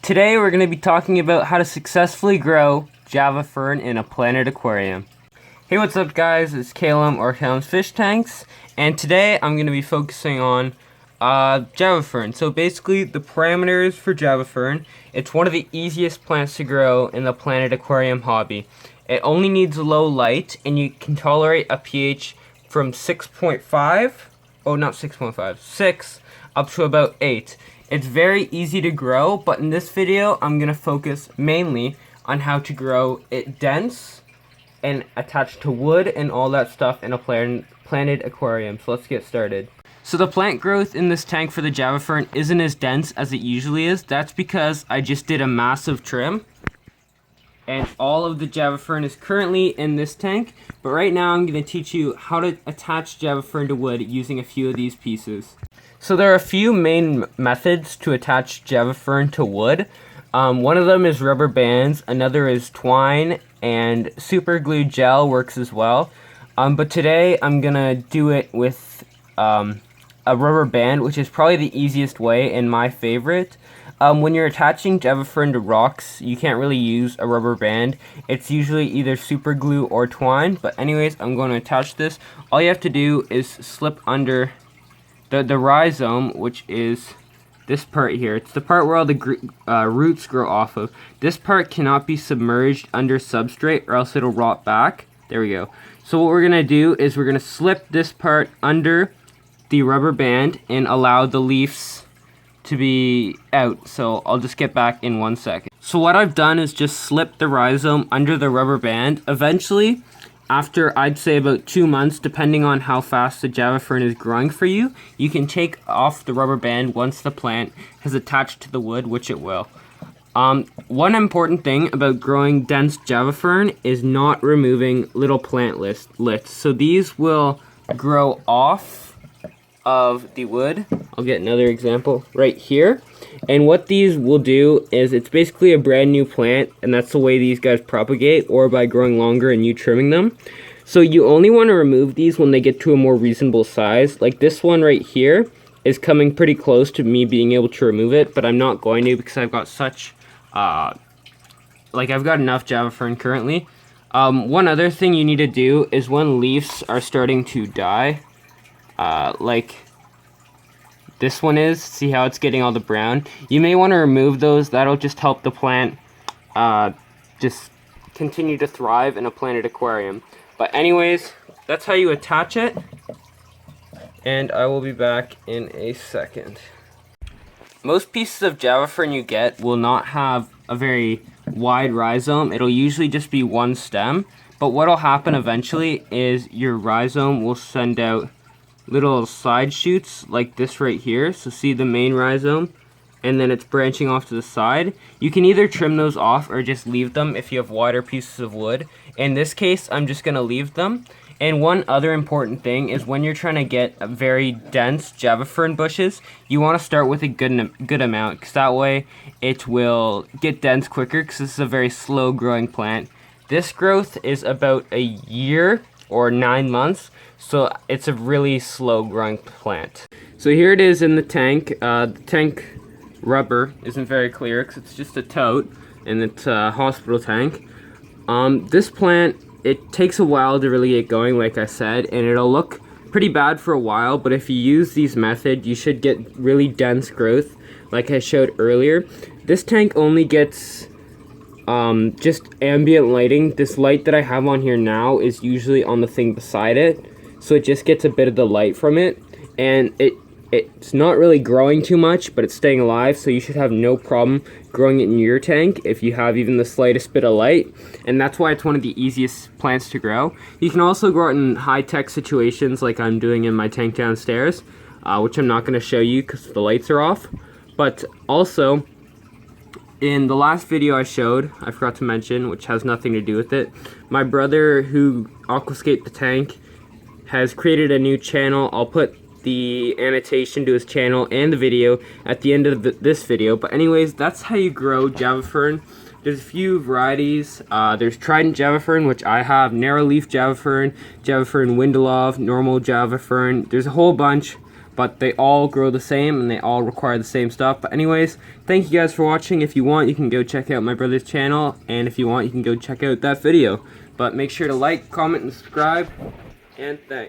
Today we're going to be talking about how to successfully grow Java Fern in a planted aquarium. Hey, what's up guys, it's Calum or Calum's Fish Tanks, and today I'm going to be focusing on Java Fern. So basically the parameters for Java Fern, it's one of the easiest plants to grow in the planted aquarium hobby. It only needs low light and you can tolerate a pH from 6.5, oh not 6.5, 6 up to about 8. It's very easy to grow, but in this video I'm going to focus mainly on how to grow it dense and attached to wood and all that stuff in a planted aquarium. So let's get started. So the plant growth in this tank for the Java Fern isn't as dense as it usually is. That's because I just did a massive trim. And all of the Java Fern is currently in this tank. But right now I'm going to teach you how to attach Java Fern to wood using a few of these pieces. So there are a few main methods to attach Java Fern to wood. One of them is rubber bands, another is twine, and super glue gel works as well. But today I'm gonna do it with a rubber band, which is probably the easiest way and my favorite. When you're attaching Java Fern to rocks, you can't really use a rubber band. It's usually either super glue or twine. But anyways, I'm going to attach this. All you have to do is slip under the rhizome, which is this part here. It's the part where all the roots grow off of. This part cannot be submerged under substrate or else it'll rot back. There we go. So what we're going to do is we're going to slip this part under the rubber band and allow the leaves to be out. So I'll just get back in 1 second. So what I've done is just slip the rhizome under the rubber band. Eventually, after I'd say about 2 months, depending on how fast the Java Fern is growing for you, you can take off the rubber band once the plant has attached to the wood, which it will. One important thing about growing dense Java Fern is not removing little plant lits. So these will grow off of the wood. I'll get another example right here. And what these will do is it's basically a brand new plant, and that's the way these guys propagate, or by growing longer and you trimming them. So you only want to remove these when they get to a more reasonable size. Like this one right here is coming pretty close to me being able to remove it, but I'm not going to because I've got such I've got enough Java Fern currently. One other thing you need to do is when leaves are starting to die, like this one is, see how it's getting all the brown? You may want to remove those. That'll just help the plant just continue to thrive in a planted aquarium. But anyways, that's how you attach it, and I will be back in a second. Most pieces of Java Fern you get will not have a very wide rhizome. It'll usually just be one stem, but what'll happen eventually is your rhizome will send out little side shoots like this right here. So see the main rhizome, and then it's branching off to the side. You can either trim those off or just leave them if you have wider pieces of wood. In this case, I'm just going to leave them. And one other important thing is when you're trying to get a very dense Java Fern bushes, you want to start with a good amount, because that way it will get dense quicker, because this is a very slow growing plant. This growth is about a year or 9 months, so it's a really slow growing plant. So here it is in the tank. The tank rubber isn't very clear because it's just a tote and it's a hospital tank. This plant, it takes a while to really get going, like I said, and it'll look pretty bad for a while, but if you use these methods, you should get really dense growth like I showed earlier. This tank only gets just ambient lighting. This light that I have on here now is usually on the thing beside it, so it just gets a bit of the light from it, and it's not really growing too much, but it's staying alive, so you should have no problem growing it in your tank if you have even the slightest bit of light, and that's why it's one of the easiest plants to grow. You can also grow it in high-tech situations like I'm doing in my tank downstairs, which I'm not going to show you because the lights are off. But also, in the last video I showed, I forgot to mention, which has nothing to do with it, my brother who aquascaped the tank has created a new channel. I'll put the annotation to his channel and the video at the end of this video. But anyways, that's how you grow Java Fern. There's a few varieties. There's Trident Java Fern, which I have, Narrow Leaf Java Fern Windelov, normal Java Fern. There's a whole bunch. but they all grow the same and they all require the same stuff. But anyways, thank you guys for watching. If you want, you can go check out my brother's channel, and if you want, you can go check out that video. But make sure to like, comment, and subscribe, and thanks.